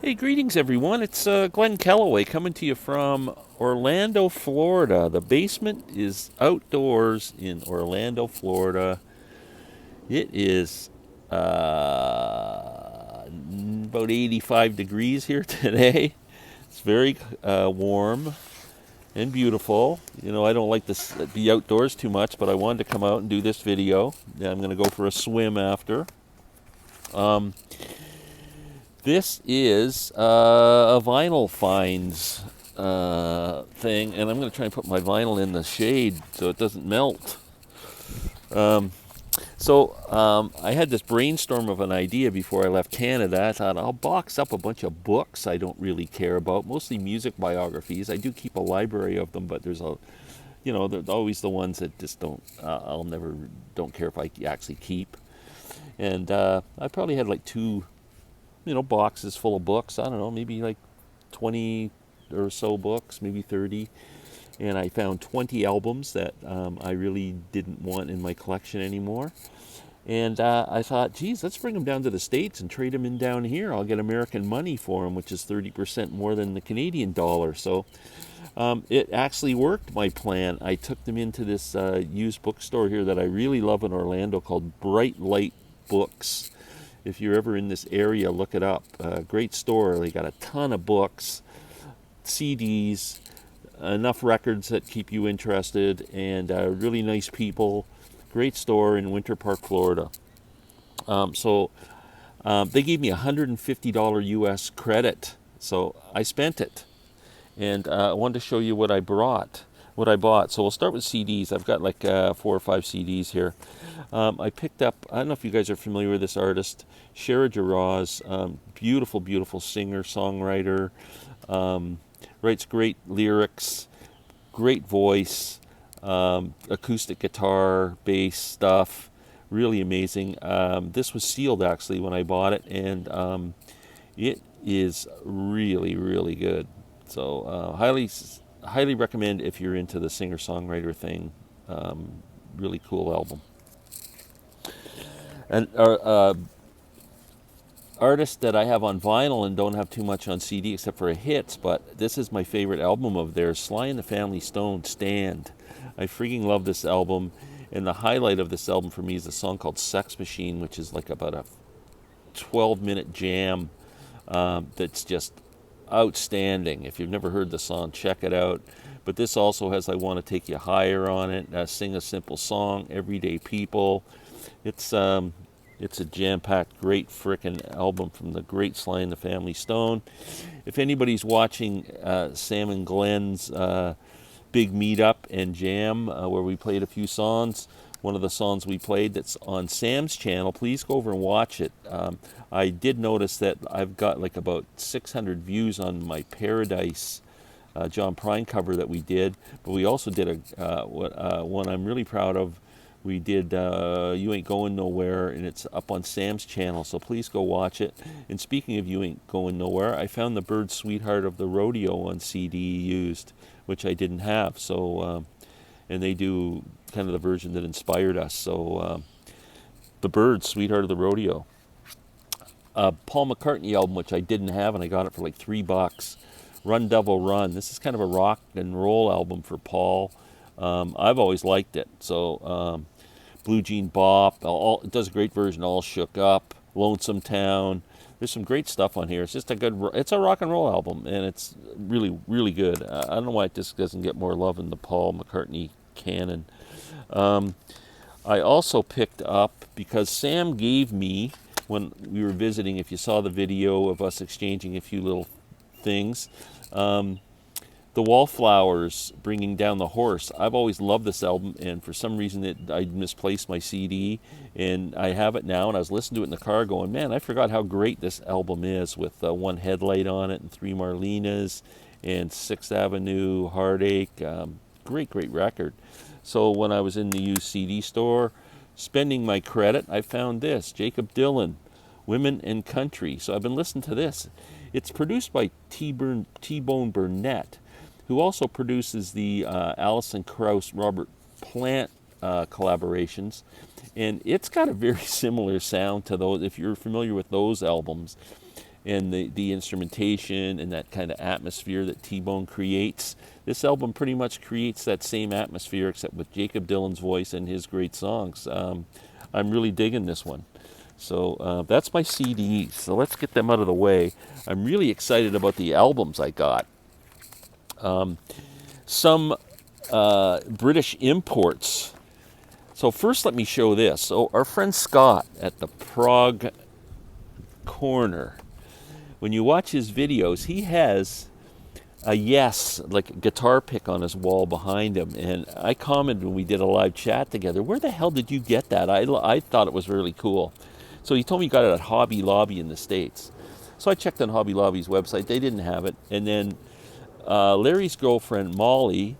Hey, greetings everyone. It's Glenn Kellaway coming to you from Orlando, Florida. The basement is outdoors in Orlando, Florida. It is about 85 degrees here today. It's very warm and beautiful. You know, I don't like to be outdoors too much, but I wanted to come out and do this video. Yeah, I'm going to go for a swim after. Um, This is a vinyl finds thing, and I'm going to try and put my vinyl in the shade so it doesn't melt. Um, I had this brainstorm of an idea before I left Canada. I thought I'll box up a bunch of books I don't really care about, mostly music biographies. I do keep a library of them, but there's always the ones that just don't care if I actually keep. And I probably had like two boxes full of books. I don't know, maybe like 20 or so books, maybe 30. And I found 20 albums that I really didn't want in my collection anymore. And I thought, geez, let's bring them down to the States and trade them in down here. I'll get American money for them, which is 30% more than the Canadian dollar. So it actually worked, my plan. I took them into this used bookstore here that I really love in Orlando called Bright Light Books. If you're ever in this area, look it up. Great store. They got a ton of books, CDs, enough records that keep you interested, and really nice people. Great store in Winter Park, Florida. They gave me $150 US credit, so I spent it. And I wanted to show you what I bought. So we'll start with CDs. I've got like 4 or 5 CDs here. I picked up, I don't know if you guys are familiar with this artist, Shara Jaraz, beautiful, beautiful singer, songwriter, writes great lyrics, great voice, acoustic guitar, bass stuff, really amazing. This was sealed actually when I bought it, and it is really, really good. So highly recommend if you're into the singer-songwriter thing. Really cool album. And artists that I have on vinyl and don't have too much on CD except for hits, but this is my favorite album of theirs, Sly and the Family Stone, Stand. I freaking love this album, and the highlight of this album for me is a song called Sex Machine, which is like about a 12-minute jam that's just outstanding. If you've never heard the song, check it out. But this also has I Want to Take You Higher on it, Sing a Simple Song, Everyday People. It's a jam-packed, great frickin' album from the great Sly and the Family Stone. If anybody's watching Sam and Glenn's big meetup and jam where we played a few songs, one of the songs we played that's on Sam's channel, please go over and watch it. I did notice that I've got like about 600 views on my Paradise John Prine cover that we did, but we also did one I'm really proud of. We did You Ain't Going Nowhere, and it's up on Sam's channel, so please go watch it. And speaking of You Ain't Going Nowhere, I found the Bird Sweetheart of the Rodeo on CD used, which I didn't have. So, and they do kind of the version that inspired us. So, the Bird Sweetheart of the Rodeo. Paul McCartney album, which I didn't have, and I got it for like $3. Run Devil Run. This is kind of a rock and roll album for Paul. I've always liked it. So, Blue Jean Bop, it does a great version, All Shook Up, Lonesome Town. There's some great stuff on here. It's just it's a rock and roll album, and it's really, really good. I don't know why it just doesn't get more love in the Paul McCartney canon. I also picked up, because Sam gave me, when we were visiting, if you saw the video of us exchanging a few little things, the Wallflowers, Bringing Down the Horse. I've always loved this album, and for some reason I misplaced my CD, and I have it now, and I was listening to it in the car going, man, I forgot how great this album is, with One Headlight on it, and Three Marlenas, and Sixth Avenue, Heartache. Great, great record. So when I was in the used CD store, spending my credit, I found this, Jacob Dylan, Women and Country. So I've been listening to this. It's produced by T-Bone Burnett, who also produces the Alison Krauss, Robert Plant collaborations. And it's got a very similar sound to those, if you're familiar with those albums. and the instrumentation and that kind of atmosphere that T-Bone creates. This album pretty much creates that same atmosphere, except with Jakob Dylan's voice and his great songs. I'm really digging this one. So that's my CDs. So let's get them out of the way. I'm really excited about the albums I got. Some British imports. So first let me show this. So our friend Scott at the Prague Corner, when you watch his videos, he has a Yes, like a guitar pick on his wall behind him. And I commented when we did a live chat together, where the hell did you get that? I thought it was really cool. So he told me he got it at Hobby Lobby in the States. So I checked on Hobby Lobby's website. They didn't have it. And then Larry's girlfriend, Molly,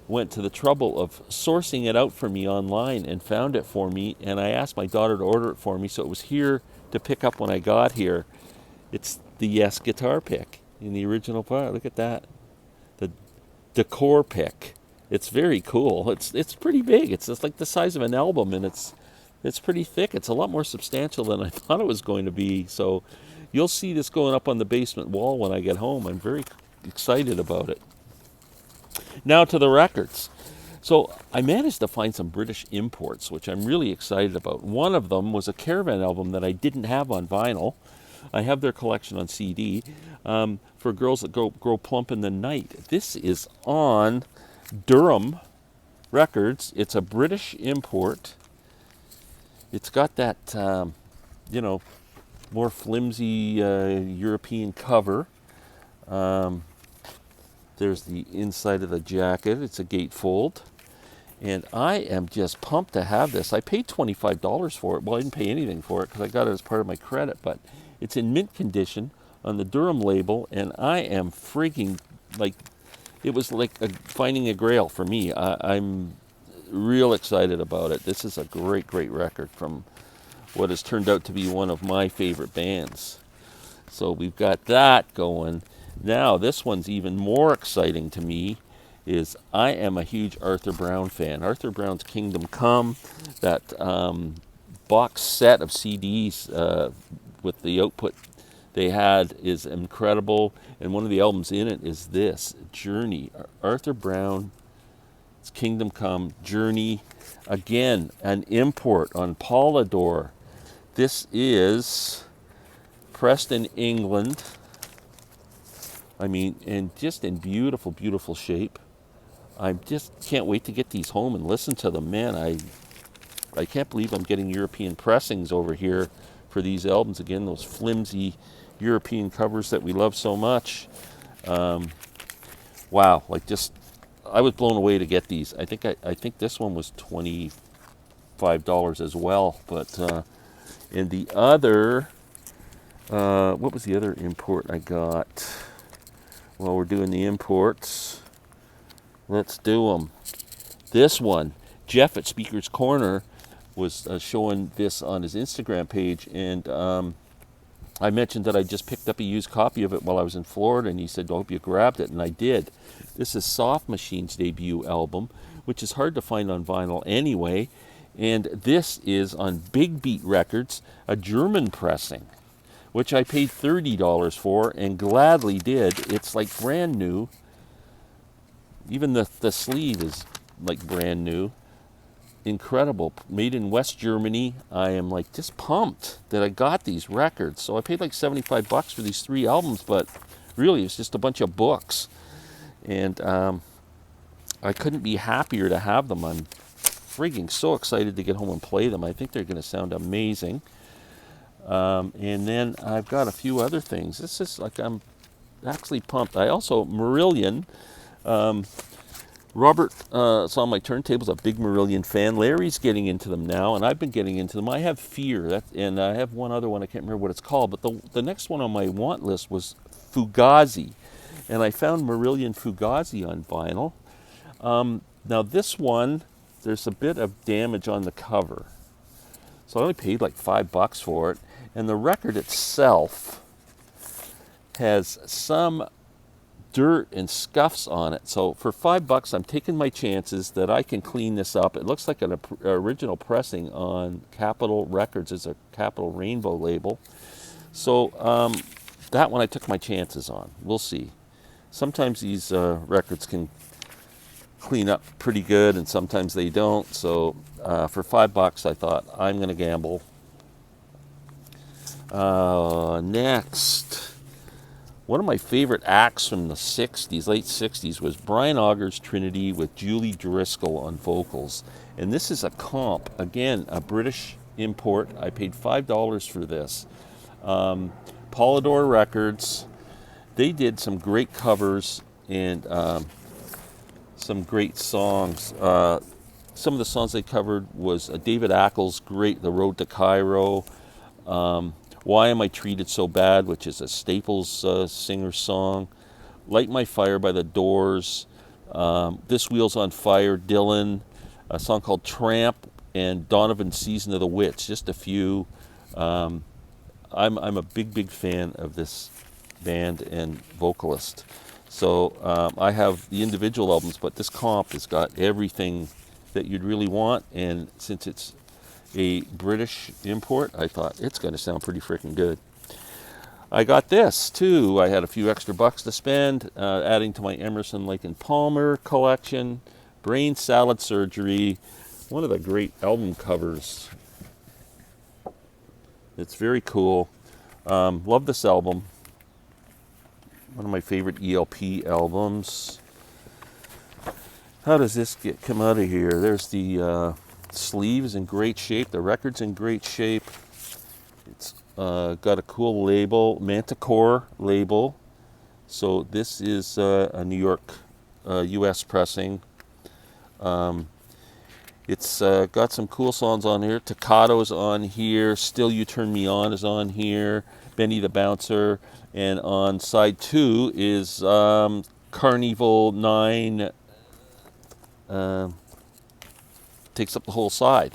went to the trouble of sourcing it out for me online and found it for me. And I asked my daughter to order it for me, so it was here to pick up when I got here. It's the Yes guitar pick in the original part. Look at that. The decor pick. It's very cool. It's pretty big. It's just like the size of an album, and it's pretty thick. It's a lot more substantial than I thought it was going to be. So you'll see this going up on the basement wall when I get home. I'm very excited about it. Now to the records. So I managed to find some British imports, which I'm really excited about. One of them was a Caravan album that I didn't have on vinyl. I have their collection on CD, for Girls That Grow Plump in the Night. This is on Durham Records. It's a British import. It's got that, more flimsy European cover. There's the inside of the jacket. It's a gatefold. And I am just pumped to have this. I paid $25 for it. Well, I didn't pay anything for it because I got it as part of my credit, but it's in mint condition on the Durham label, and I am freaking, like, it was like finding a grail for me. I'm real excited about it. This is a great, great record from what has turned out to be one of my favorite bands. So we've got that going. Now, this one's even more exciting to me. Is I am a huge Arthur Brown fan. Arthur Brown's Kingdom Come, that box set of CDs with the output they had is incredible. And one of the albums in it is this, Journey. Arthur Brown's Kingdom Come, Journey. Again, an import on Polydor. This is pressed in England. I mean, and just in beautiful, beautiful shape. I just can't wait to get these home and listen to them. Man, I can't believe I'm getting European pressings over here for these albums. Again, those flimsy European covers that we love so much. Wow, like just, I was blown away to get these. I think this one was $25 as well. But and the other, what was the other import I got? Well, we're doing the imports. Let's do them. This one, Jeff at Speaker's Corner was showing this on his Instagram page, and I mentioned that I just picked up a used copy of it while I was in Florida, and he said, I hope you grabbed it, and I did. This is Soft Machine's debut album, which is hard to find on vinyl anyway, and this is on Big Beat Records, a German pressing, which I paid $30 for and gladly did. It's like brand new. Even the sleeve is like brand new. Incredible. Made in West Germany. I am like just pumped that I got these records. So I paid like $75 for these 3 albums, but really it's just a bunch of books. And I couldn't be happier to have them. I'm freaking so excited to get home and play them. I think they're going to sound amazing. And then I've got a few other things. This is like, I'm actually pumped. I also, Marillion. Robert saw my turntables, a big Marillion fan. Larry's getting into them now, and I've been getting into them. I have Fear, and I have one other one, I can't remember what it's called, but the next one on my want list was Fugazi, and I found Marillion Fugazi on vinyl. Now this one, there's a bit of damage on the cover, so I only paid like $5 for it, and the record itself has some dirt and scuffs on it. So for $5, I'm taking my chances that I can clean this up. It looks like an original pressing on Capitol Records. It's a Capitol Rainbow label. So that one I took my chances on. We'll see. Sometimes these records can clean up pretty good, and sometimes they don't. So for $5, I thought I'm going to gamble. Next, one of my favorite acts from the '60s, late '60s, was Brian Auger's Trinity with Julie Driscoll on vocals, and this is a comp. Again, a British import. I paid $5 for this. Polydor Records. They did some great covers and some great songs. Some of the songs they covered was David Ackles' great "The Road to Cairo." "Why Am I Treated So Bad," which is a Staples singer song. "Light My Fire" by the Doors. "This Wheel's on Fire," Dylan. A song called "Tramp," and Donovan's "Season of the Witch." Just a few. I'm a big fan of this band and vocalist. So I have the individual albums, but this comp has got everything that you'd really want. And since it's a British import, I thought it's going to sound pretty freaking good. I got this too. I had a few extra bucks to spend, adding to my Emerson, Lake and Palmer collection. Brain Salad Surgery, one of the great album covers. It's very cool. Love this album. One of my favorite ELP albums. How does this come out of here? There's the sleeves in great shape. The record's in great shape. It's got a cool label, Manticore label. So this is a New York, U.S. pressing. It's got some cool songs on here. Toccato's on here. Still You Turn Me On is on here. Benny the Bouncer. And on side 2 is Carnival 9. Takes up the whole side.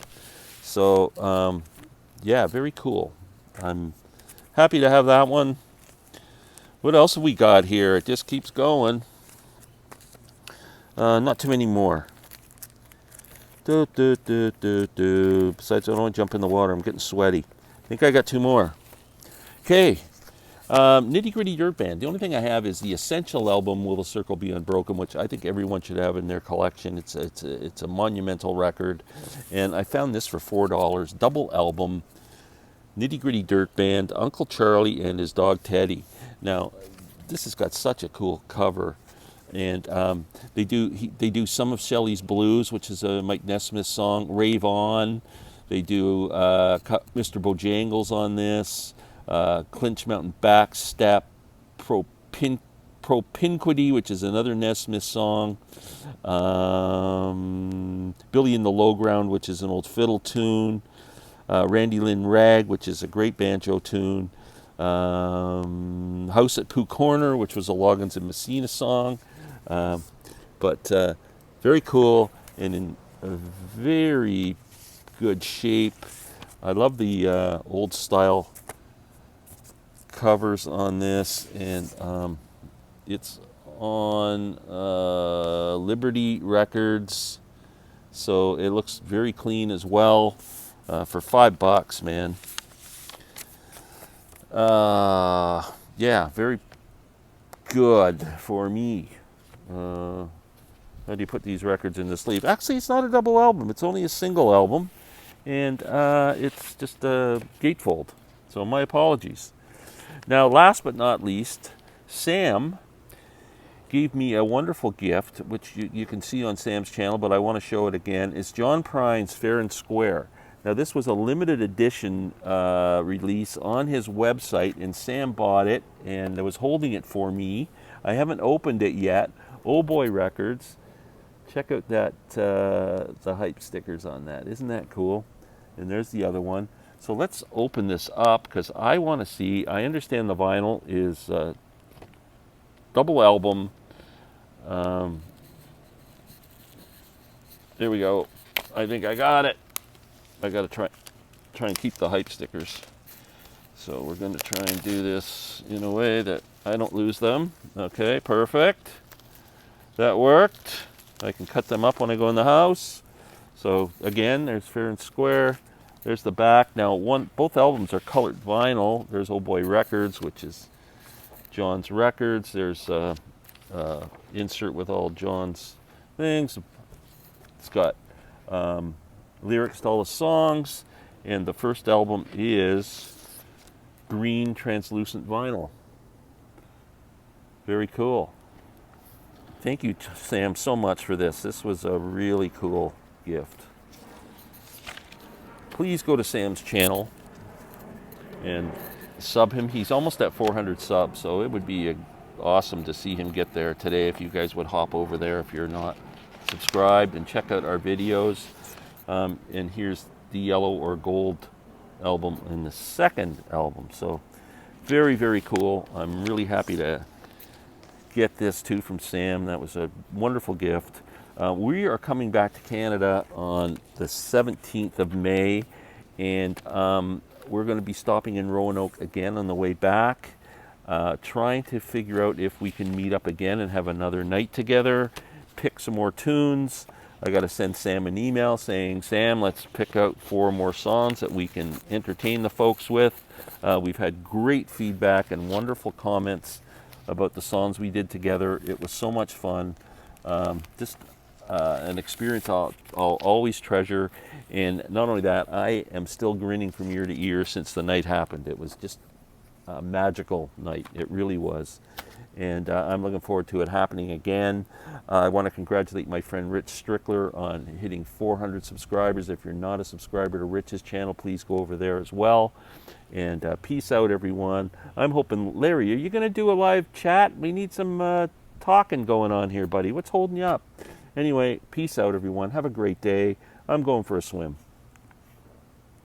So, yeah, very cool. I'm happy to have that one. What else have we got here? It just keeps going. Not too many more. Besides, I don't want to jump in the water. I'm getting sweaty. I think I got 2 more. Okay. Nitty Gritty Dirt Band. The only thing I have is the Essential album, Will the Circle Be Unbroken, which I think everyone should have in their collection. It's a monumental record. And I found this for $4. Double album, Nitty Gritty Dirt Band, Uncle Charlie and his dog Teddy. Now, this has got such a cool cover. And they do some of Shelley's Blues, which is a Mike Nesmith song, Rave On. They do Mr. Bojangles on this. Clinch Mountain Backstep, Propinquity, which is another Nesmith song, Billy in the Low Ground, which is an old fiddle tune, Randy Lynn Rag, which is a great banjo tune, House at Pooh Corner, which was a Loggins and Messina song, but very cool and in a very good shape. I love the old style covers on this, and it's on Liberty Records, so it looks very clean as well. For $5, man. Yeah, very good for me. How do you put these records in the sleeve? Actually, it's not a double album. It's only a single album, and it's just a gatefold. So my apologies. Now, last but not least, Sam gave me a wonderful gift, which you can see on Sam's channel, but I want to show it again. It's John Prine's Fair and Square. Now, this was a limited edition release on his website, and Sam bought it and was holding it for me. I haven't opened it yet. Oh Boy Records. Check out that the hype stickers on that. Isn't that cool? And there's the other one. So let's open this up because I want to see. I understand the vinyl is double album. There we go. I think I got it. I got to try and keep the hype stickers. So we're going to try and do this in a way that I don't lose them. Okay, perfect. That worked. I can cut them up when I go in the house. So again, there's Fair and Square. There's the back. Now, both albums are colored vinyl. There's Oh Boy Records, which is John's records. There's insert with all John's things. It's got lyrics to all the songs, and the first album is green translucent vinyl. Very cool. Thank you, Sam, so much for this. This was a really cool gift. Please go to Sam's channel and sub him. He's almost at 400 subs, so it would be awesome to see him get there today if you guys would hop over there if you're not subscribed and check out our videos. And here's the Yellow or Gold album in the second album. So very, very cool. I'm really happy to get this too from Sam. That was a wonderful gift. We are coming back to Canada on the 17th of May, and we're going to be stopping in Roanoke again on the way back, trying to figure out if we can meet up again and have another night together, pick some more tunes. I got to send Sam an email saying, Sam, let's pick out 4 more songs that we can entertain the folks with. We've had great feedback and wonderful comments about the songs we did together. It was so much fun. Just an experience I'll always treasure. And not only that, I am still grinning from ear to ear since the night happened. It was just a magical night. It really was. And I'm looking forward to it happening again. I want to congratulate my friend Rich Strickler on hitting 400 subscribers. If you're not a subscriber to Rich's channel, please go over there as well. And peace out, everyone. I'm hoping, Larry, are you going to do a live chat? We need some talking going on here, buddy. What's holding you up? Anyway, peace out, everyone. Have a great day. I'm going for a swim.